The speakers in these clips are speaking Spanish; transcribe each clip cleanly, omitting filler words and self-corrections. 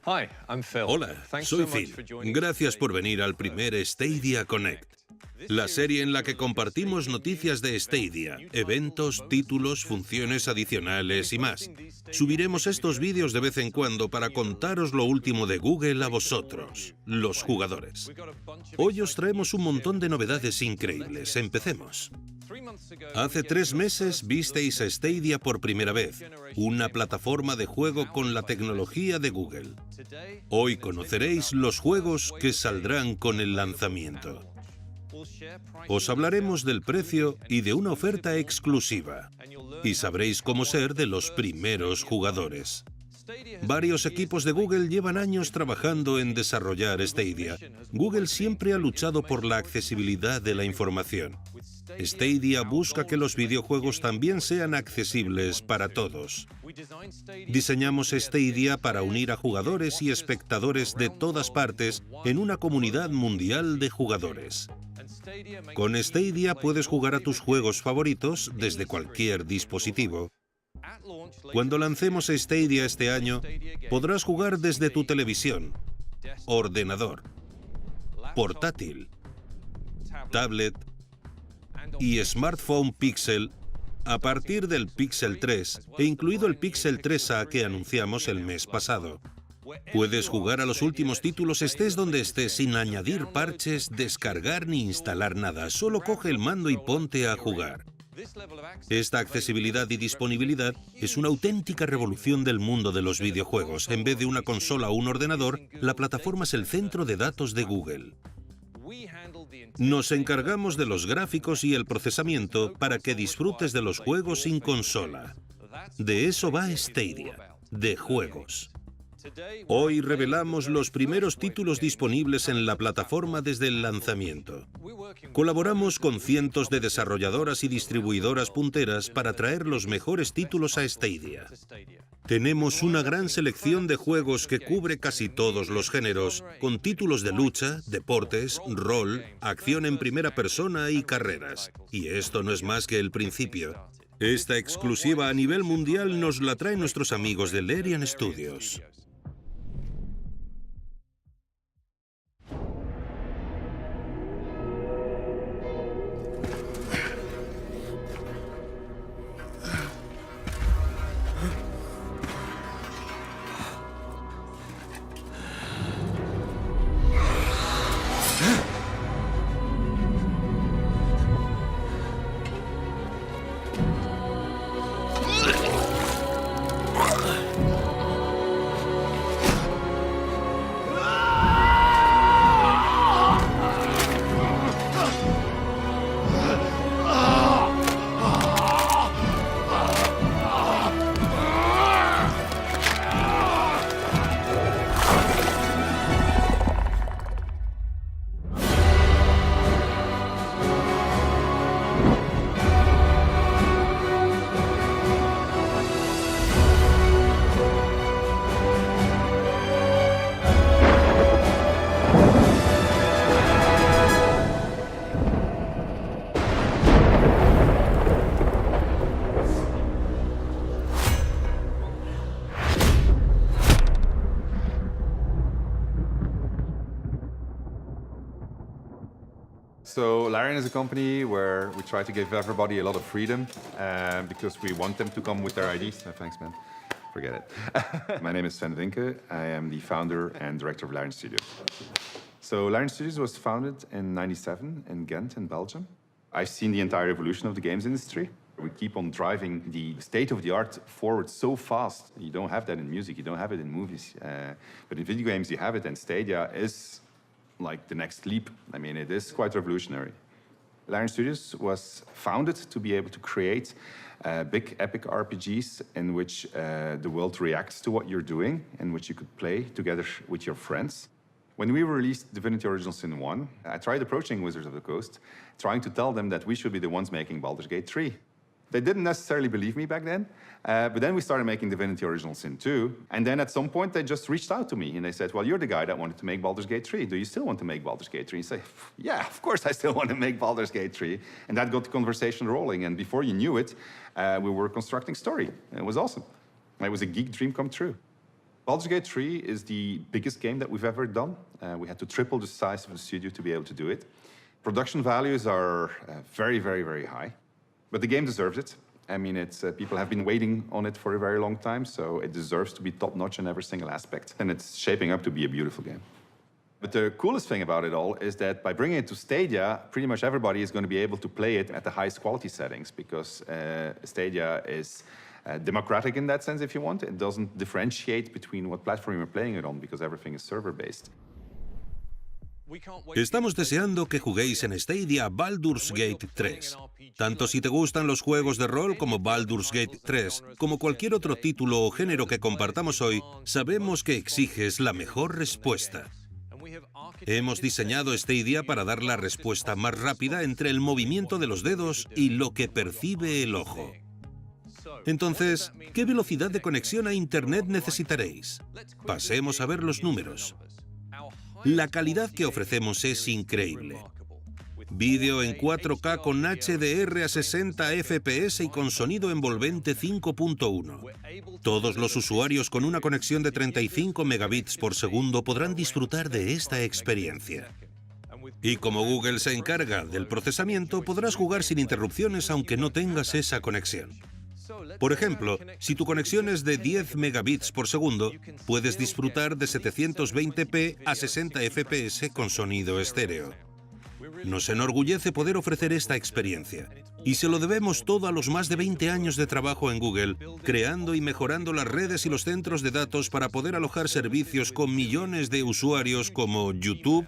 Hola, soy Phil. Gracias por venir al primer Stadia Connect, la serie en la que compartimos noticias de Stadia, eventos, títulos, funciones adicionales y más. Subiremos estos vídeos de vez en cuando para contaros lo último de Google a vosotros, los jugadores. Hoy os traemos un montón de novedades increíbles. Empecemos. Hace 3 meses visteis a Stadia por primera vez, una plataforma de juego con la tecnología de Google. Hoy conoceréis los juegos que saldrán con el lanzamiento. Os hablaremos del precio y de una oferta exclusiva, y sabréis cómo ser de los primeros jugadores. Varios equipos de Google llevan años trabajando en desarrollar Stadia. Google siempre ha luchado por la accesibilidad de la información. Stadia busca que los videojuegos también sean accesibles para todos. Diseñamos Stadia para unir a jugadores y espectadores de todas partes en una comunidad mundial de jugadores. Con Stadia puedes jugar a tus juegos favoritos desde cualquier dispositivo. Cuando lancemos Stadia este año, podrás jugar desde tu televisión, ordenador, portátil, tablet y smartphone Pixel a partir del Pixel 3 e incluido el Pixel 3a que anunciamos el mes pasado. Puedes jugar a los últimos títulos estés donde estés sin añadir parches, descargar ni instalar nada. Solo coge el mando y ponte a jugar. Esta accesibilidad y disponibilidad es una auténtica revolución del mundo de los videojuegos. En vez de una consola o un ordenador, la plataforma es el centro de datos de Google. Nos encargamos de los gráficos y el procesamiento para que disfrutes de los juegos sin consola. De eso va Stadia, de juegos. Hoy revelamos los primeros títulos disponibles en la plataforma desde el lanzamiento. Colaboramos con cientos de desarrolladoras y distribuidoras punteras para traer los mejores títulos a Stadia. Tenemos una gran selección de juegos que cubre casi todos los géneros, con títulos de lucha, deportes, rol, acción en primera persona y carreras. Y esto no es más que el principio. Esta exclusiva a nivel mundial nos la traen nuestros amigos de Larian Studios. So Larian is a company where we try to give everybody a lot of freedom because we want them to come with their IDs. No, thanks, man. Forget it. My name is Sven Winke. I am the founder and director of Larian Studios. So Larian Studios was founded in '97 in Ghent in Belgium. I've seen the entire evolution of the games industry. We keep on driving the state-of-the-art forward so fast. You don't have that in music, you don't have it in movies. But in video games, you have it, and Stadia is like the next leap. I mean, it is quite revolutionary. Larian Studios was founded to be able to create big epic RPGs in which the world reacts to what you're doing, in which you could play together with your friends. When we released Divinity Original Sin 1, I tried approaching Wizards of the Coast, trying to tell them that we should be the ones making Baldur's Gate 3. They didn't necessarily believe me back then, but then we started making Divinity Original Sin 2, and then at some point they just reached out to me and they said, well, you're the guy that wanted to make Baldur's Gate 3. Do you still want to make Baldur's Gate 3? And you say, yeah, of course I still want to make Baldur's Gate 3. And that got the conversation rolling, and before you knew it, we were constructing story. It was awesome. It was a geek dream come true. Baldur's Gate 3 is the biggest game that we've ever done. We had to triple the size of the studio to be able to do it. Production values are very, very, very high. But the game deserves it. I mean, people have been waiting on it for a very long time, so it deserves to be top-notch in every single aspect. And it's shaping up to be a beautiful game. But the coolest thing about it all is that by bringing it to Stadia, pretty much everybody is going to be able to play it at the highest quality settings, because Stadia is democratic in that sense, if you want. It doesn't differentiate between what platform you're playing it on, because everything is server-based. Estamos deseando que juguéis en Stadia Baldur's Gate 3. Tanto si te gustan los juegos de rol como Baldur's Gate 3, como cualquier otro título o género que compartamos hoy, sabemos que exiges la mejor respuesta. Hemos diseñado Stadia para dar la respuesta más rápida entre el movimiento de los dedos y lo que percibe el ojo. Entonces, ¿qué velocidad de conexión a Internet necesitaréis? Pasemos a ver los números. La calidad que ofrecemos es increíble. Vídeo en 4K con HDR a 60 FPS y con sonido envolvente 5.1. Todos los usuarios con una conexión de 35 megabits por segundo podrán disfrutar de esta experiencia. Y como Google se encarga del procesamiento, podrás jugar sin interrupciones aunque no tengas esa conexión. Por ejemplo, si tu conexión es de 10 megabits por segundo, puedes disfrutar de 720p a 60 FPS con sonido estéreo. Nos enorgullece poder ofrecer esta experiencia, y se lo debemos todo a los más de 20 años de trabajo en Google, creando y mejorando las redes y los centros de datos para poder alojar servicios con millones de usuarios como YouTube,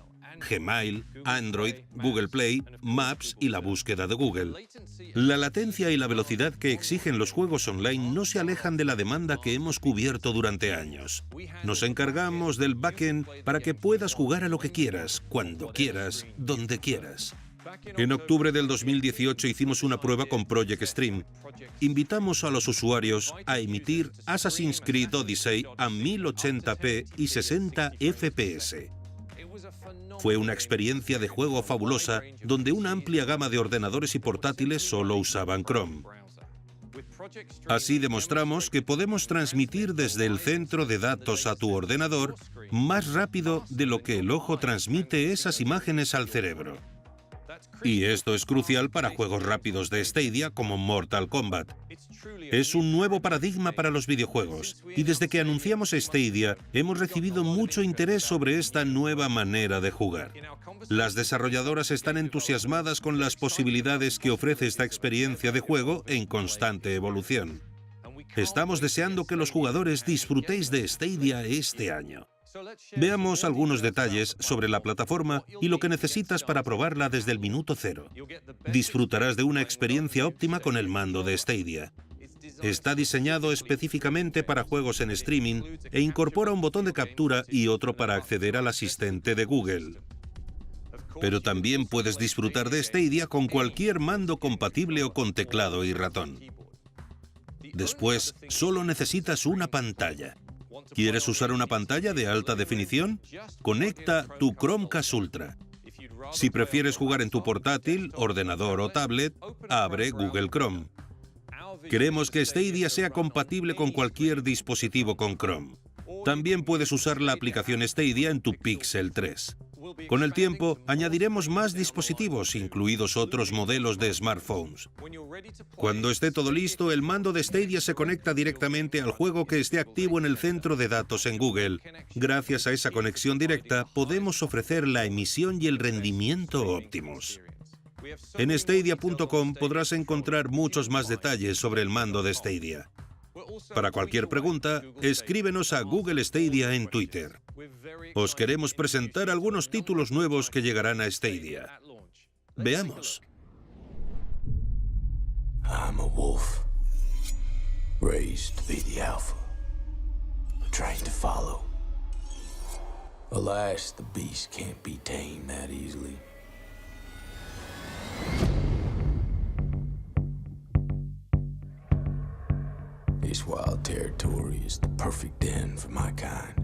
Gmail, Android, Google Play, Maps y la búsqueda de Google. La latencia y la velocidad que exigen los juegos online no se alejan de la demanda que hemos cubierto durante años. Nos encargamos del backend para que puedas jugar a lo que quieras, cuando quieras, donde quieras. En octubre del 2018 hicimos una prueba con Project Stream. Invitamos a los usuarios a emitir Assassin's Creed Odyssey a 1080p y 60 FPS. Fue una experiencia de juego fabulosa, donde una amplia gama de ordenadores y portátiles solo usaban Chrome. Así demostramos que podemos transmitir desde el centro de datos a tu ordenador más rápido de lo que el ojo transmite esas imágenes al cerebro. Y esto es crucial para juegos rápidos de Stadia como Mortal Kombat. Es un nuevo paradigma para los videojuegos, y desde que anunciamos Stadia, hemos recibido mucho interés sobre esta nueva manera de jugar. Las desarrolladoras están entusiasmadas con las posibilidades que ofrece esta experiencia de juego en constante evolución. Estamos deseando que los jugadores disfrutéis de Stadia este año. Veamos algunos detalles sobre la plataforma y lo que necesitas para probarla desde el minuto cero. Disfrutarás de una experiencia óptima con el mando de Stadia. Está diseñado específicamente para juegos en streaming e incorpora un botón de captura y otro para acceder al asistente de Google. Pero también puedes disfrutar de Stadia con cualquier mando compatible o con teclado y ratón. Después, solo necesitas una pantalla. ¿Quieres usar una pantalla de alta definición? Conecta tu Chromecast Ultra. Si prefieres jugar en tu portátil, ordenador o tablet, abre Google Chrome. Queremos que Stadia sea compatible con cualquier dispositivo con Chrome. También puedes usar la aplicación Stadia en tu Pixel 3. Con el tiempo, añadiremos más dispositivos, incluidos otros modelos de smartphones. Cuando esté todo listo, el mando de Stadia se conecta directamente al juego que esté activo en el centro de datos en Google. Gracias a esa conexión directa, podemos ofrecer la emisión y el rendimiento óptimos. En Stadia.com podrás encontrar muchos más detalles sobre el mando de Stadia. Para cualquier pregunta, escríbenos a Google Stadia en Twitter. Os queremos presentar algunos títulos nuevos que llegarán a Stadia. Veamos. I'm a wolf, raised to be the alpha, trained to follow. Alas, the beast can't be tamed that easily. This wild territory is the perfect den for my kind.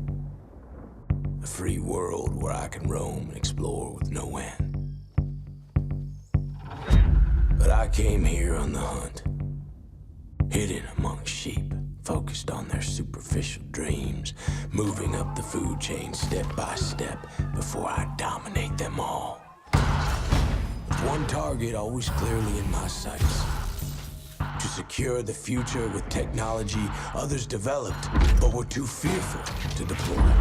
A free world where I can roam and explore with no end. But I came here on the hunt, hidden among sheep, focused on their superficial dreams, moving up the food chain step by step before I dominate them all. With one target always clearly in my sights: to secure the future with technology others developed but were too fearful to deploy.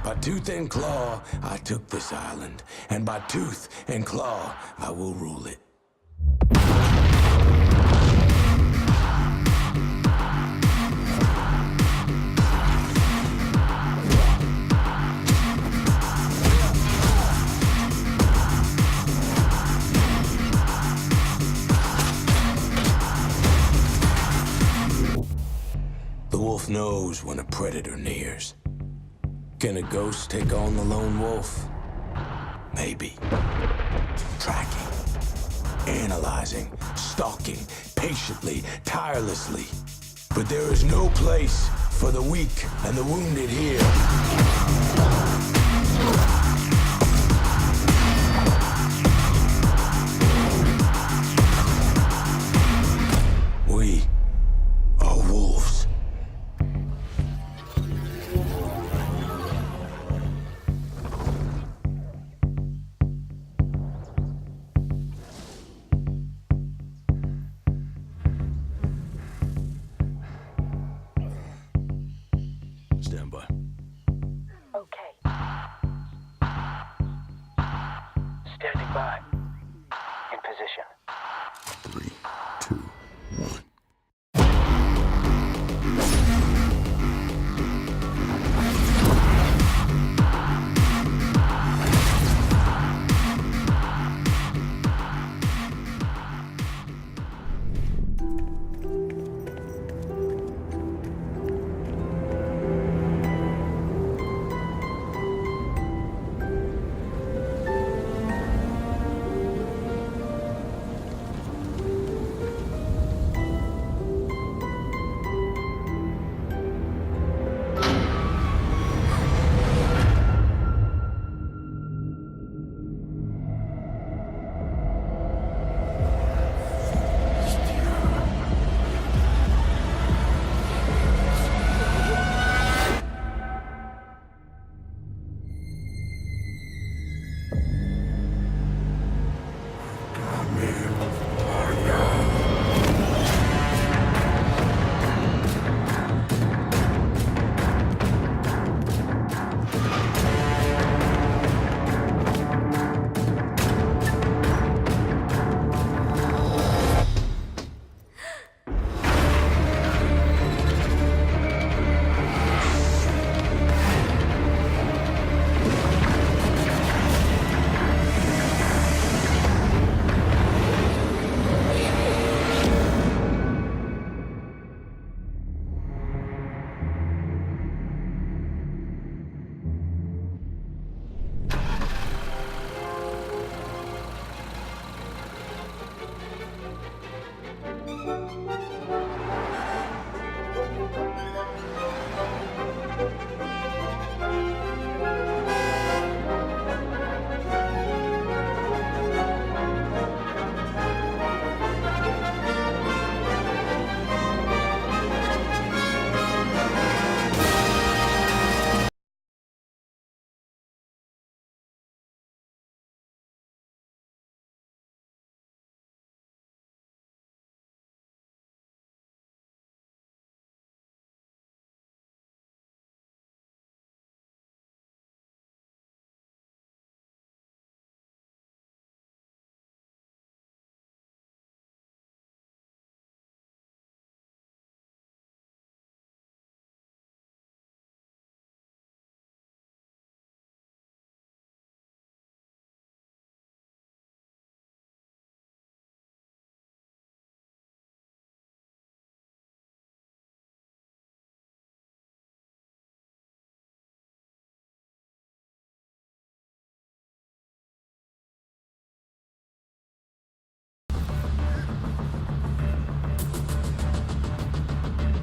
By tooth and claw, I took this island, and by tooth and claw, I will rule it. The wolf knows when a predator nears. Can a ghost take on the lone wolf? Maybe. Tracking, analyzing, stalking, patiently, tirelessly. But there is no place for the weak and the wounded here. We are wolves. Stand by. Okay. Standing by. In position. 3, 2, 1.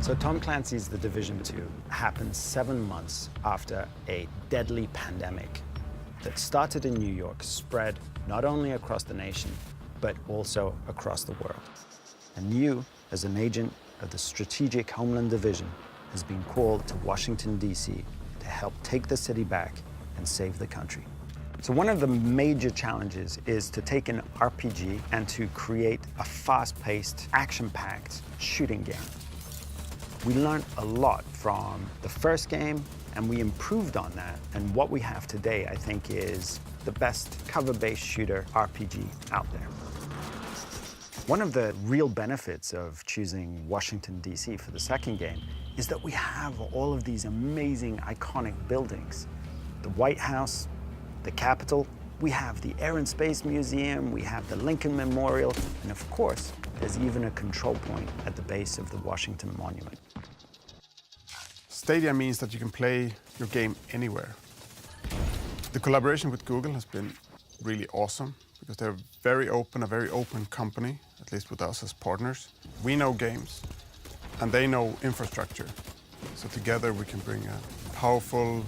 So Tom Clancy's The Division 2 happened 7 months after a deadly pandemic that started in New York, spread not only across the nation, but also across the world. And you, as an agent of the Strategic Homeland Division has been called to Washington, D.C. to help take the city back and save the country. So one of the major challenges is to take an RPG and to create a fast-paced, action-packed shooting game. We learned a lot from the first game, and we improved on that. And what we have today, I think, is the best cover-based shooter RPG out there. One of the real benefits of choosing Washington, D.C. for the second game is that we have all of these amazing, iconic buildings. The White House, the Capitol, we have the Air and Space Museum, we have the Lincoln Memorial, and of course, there's even a control point at the base of the Washington Monument. Stadia means that you can play your game anywhere. The collaboration with Google has been really awesome because they're a very open company, at least with us as partners. We know games, and they know infrastructure. So together we can bring a powerful,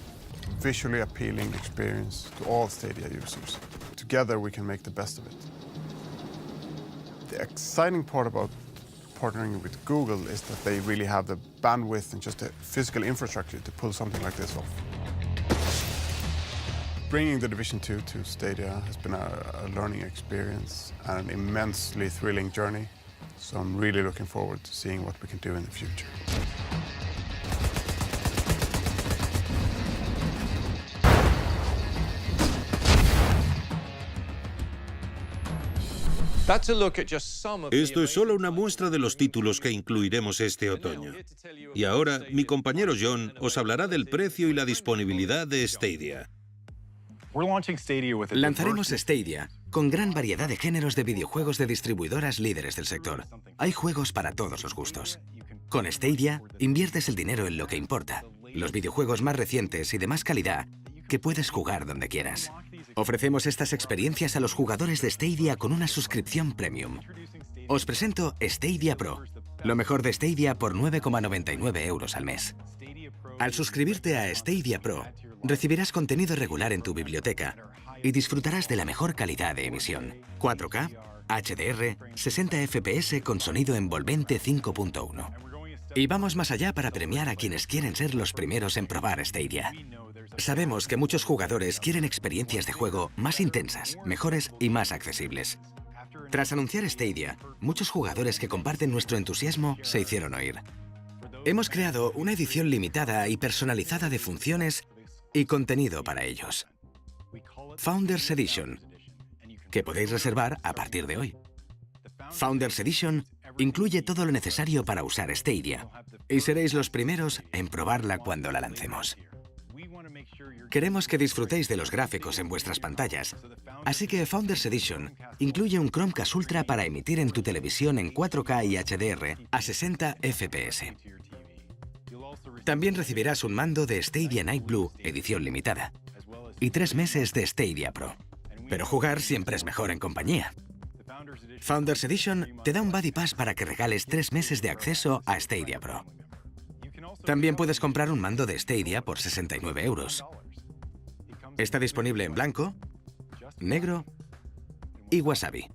visually appealing experience to all Stadia users. Together we can make the best of it. The exciting part about partnering with Google is that they really have the bandwidth and just the physical infrastructure to pull something like this off. Bringing the Division 2 to Stadia has been a learning experience and an immensely thrilling journey. So I'm really looking forward to seeing what we can do in the future. Esto es solo una muestra de los títulos que incluiremos este otoño. Y ahora, mi compañero John os hablará del precio y la disponibilidad de Stadia. Lanzaremos Stadia con gran variedad de géneros de videojuegos de distribuidoras líderes del sector. Hay juegos para todos los gustos. Con Stadia, inviertes el dinero en lo que importa, los videojuegos más recientes y de más calidad que puedes jugar donde quieras. Ofrecemos estas experiencias a los jugadores de Stadia con una suscripción premium. Os presento Stadia Pro, lo mejor de Stadia por 9,99 € al mes. Al suscribirte a Stadia Pro, recibirás contenido regular en tu biblioteca y disfrutarás de la mejor calidad de emisión. 4K, HDR, 60 FPS con sonido envolvente 5.1. Y vamos más allá para premiar a quienes quieren ser los primeros en probar Stadia. Sabemos que muchos jugadores quieren experiencias de juego más intensas, mejores y más accesibles. Tras anunciar Stadia, muchos jugadores que comparten nuestro entusiasmo se hicieron oír. Hemos creado una edición limitada y personalizada de funciones y contenido para ellos. Founders Edition, que podéis reservar a partir de hoy. Founders Edition incluye todo lo necesario para usar Stadia y seréis los primeros en probarla cuando la lancemos. Queremos que disfrutéis de los gráficos en vuestras pantallas, así que Founders Edition incluye un Chromecast Ultra para emitir en tu televisión en 4K y HDR a 60 FPS. También recibirás un mando de Stadia Night Blue edición limitada y 3 meses de Stadia Pro. Pero jugar siempre es mejor en compañía. Founders Edition te da un Buddy Pass para que regales 3 meses de acceso a Stadia Pro. También puedes comprar un mando de Stadia por 69 €. Está disponible en blanco, negro y wasabi.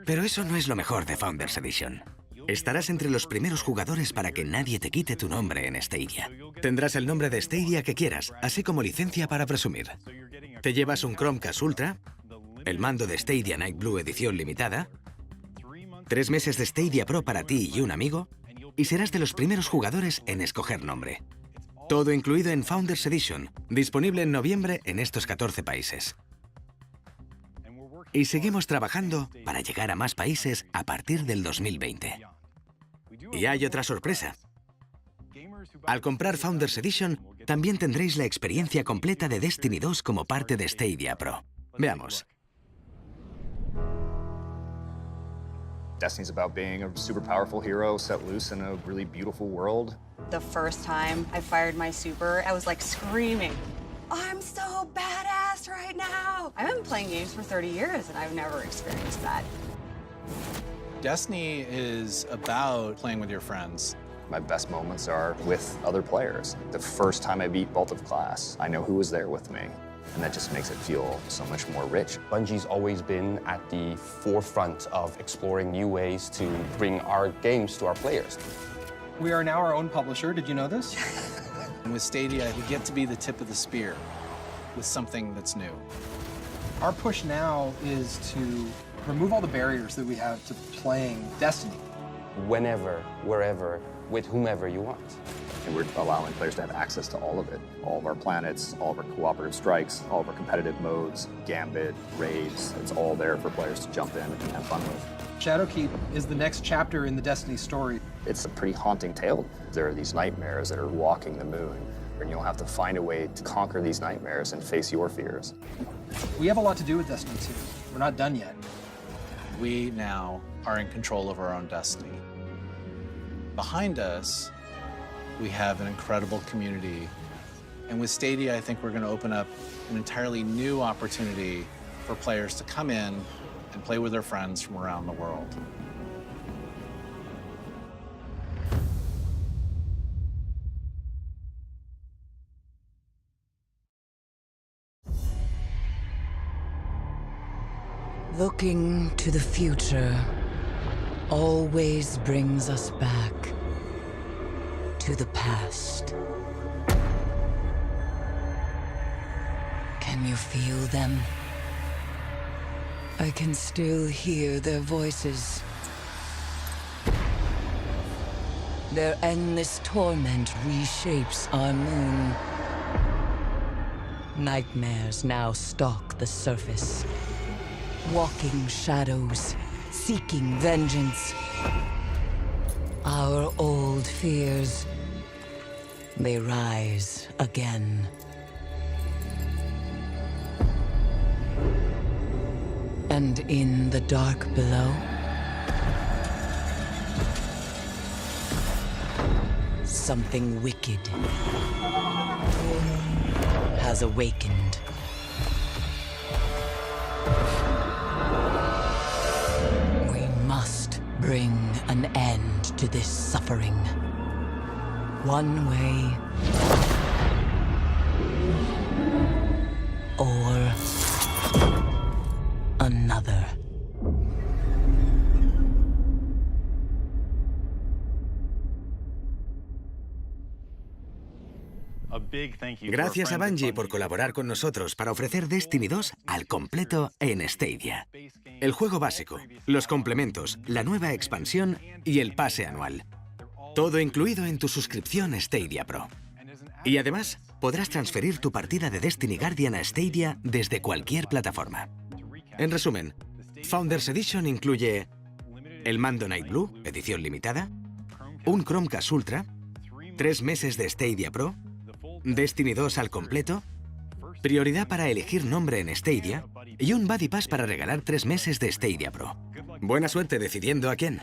Pero eso no es lo mejor de Founders Edition. Estarás entre los primeros jugadores para que nadie te quite tu nombre en Stadia. Tendrás el nombre de Stadia que quieras, así como licencia para presumir. Te llevas un Chromecast Ultra, el mando de Stadia Night Blue edición limitada, 3 meses de Stadia Pro para ti y un amigo, y serás de los primeros jugadores en escoger nombre. Todo incluido en Founders Edition, disponible en noviembre en estos 14 países. Y seguimos trabajando para llegar a más países a partir del 2020. Y hay otra sorpresa. Al comprar Founders Edition, también tendréis la experiencia completa de Destiny 2 como parte de Stadia Pro. Veamos. Destiny's about being a super powerful hero set loose in a really beautiful world. The first time I fired my super, I was like screaming, I'm so badass right now! I've been playing games for 30 years and I've never experienced that. Destiny is about playing with your friends. My best moments are with other players. The first time I beat Vault of Glass, I know who was there with me. and that just makes it feel so much more rich. Bungie's always been at the forefront of exploring new ways to bring our games to our players. We are now our own publisher. Did you know this? And with Stadia, we get to be the tip of the spear with something that's new. Our push now is to remove all the barriers that we have to playing Destiny. Whenever, wherever, with whomever you want. And we're allowing players to have access to all of it. All of our planets, all of our cooperative strikes, all of our competitive modes, Gambit, raids. It's all there for players to jump in and have fun with. Shadowkeep is the next chapter in the Destiny story. It's a pretty haunting tale. There are these nightmares that are walking the moon, and you'll have to find a way to conquer these nightmares and face your fears. We have a lot to do with Destiny 2. We're not done yet. We now are in control of our own destiny. Behind us, we have an incredible community. And with Stadia, I think we're going to open up an entirely new opportunity for players to come in and play with their friends from around the world. Looking to the future always brings us back to the past. Can you feel them? I can still hear their voices. Their endless torment reshapes our moon. Nightmares now stalk the surface. Walking shadows, seeking vengeance. Our old fears, they rise again. And in the dark below, something wicked has awakened. We must bring an end to this suffering. One way or another. Gracias a Bungie por colaborar con nosotros para ofrecer Destiny 2 al completo en Stadia. El juego básico, los complementos, la nueva expansión y el pase anual. Todo incluido en tu suscripción Stadia Pro. Y además, podrás transferir tu partida de Destiny Guardian a Stadia desde cualquier plataforma. En resumen, Founders Edition incluye el mando Night Blue, edición limitada, un Chromecast Ultra, 3 meses de Stadia Pro, Destiny 2 al completo, prioridad para elegir nombre en Stadia y un Buddy Pass para regalar 3 meses de Stadia Pro. Buena suerte decidiendo a quién.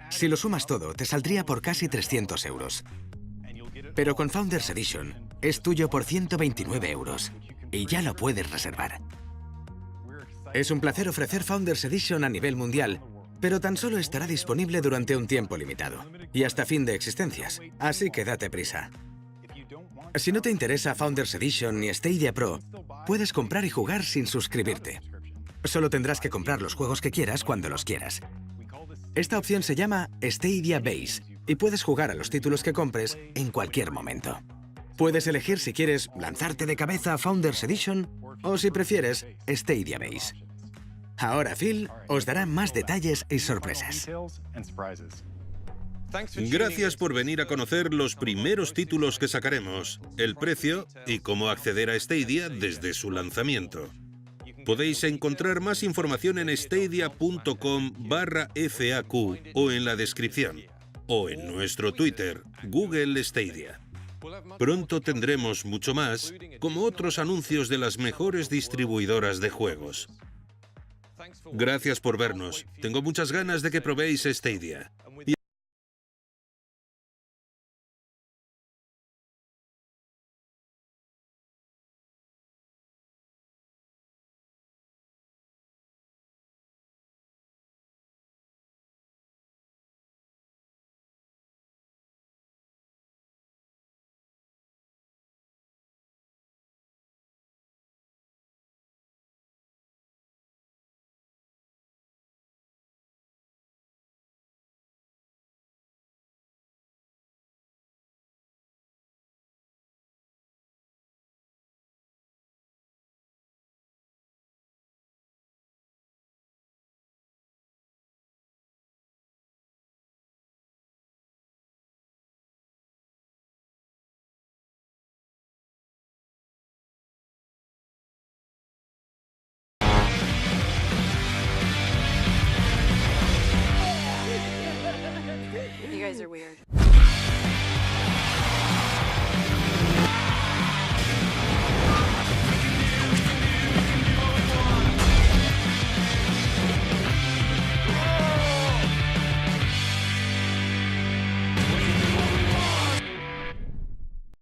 Si lo sumas todo, te saldría por casi 300 euros. Pero con Founders Edition es tuyo por 129 euros y ya lo puedes reservar. Es un placer ofrecer Founders Edition a nivel mundial, pero tan solo estará disponible durante un tiempo limitado y hasta fin de existencias, así que date prisa. Si no te interesa Founders Edition ni Stadia Pro, puedes comprar y jugar sin suscribirte. Solo tendrás que comprar los juegos que quieras cuando los quieras. Esta opción se llama Stadia Base y puedes jugar a los títulos que compres en cualquier momento. Puedes elegir si quieres lanzarte de cabeza a Founders Edition o si prefieres Stadia Base. Ahora Phil os dará más detalles y sorpresas. Gracias por venir a conocer los primeros títulos que sacaremos, el precio y cómo acceder a Stadia desde su lanzamiento. Podéis encontrar más información en stadia.com/FAQ o en la descripción, o en nuestro Twitter, Google Stadia. Pronto tendremos mucho más, como otros anuncios de las mejores distribuidoras de juegos. Gracias por vernos. Tengo muchas ganas de que probéis Stadia.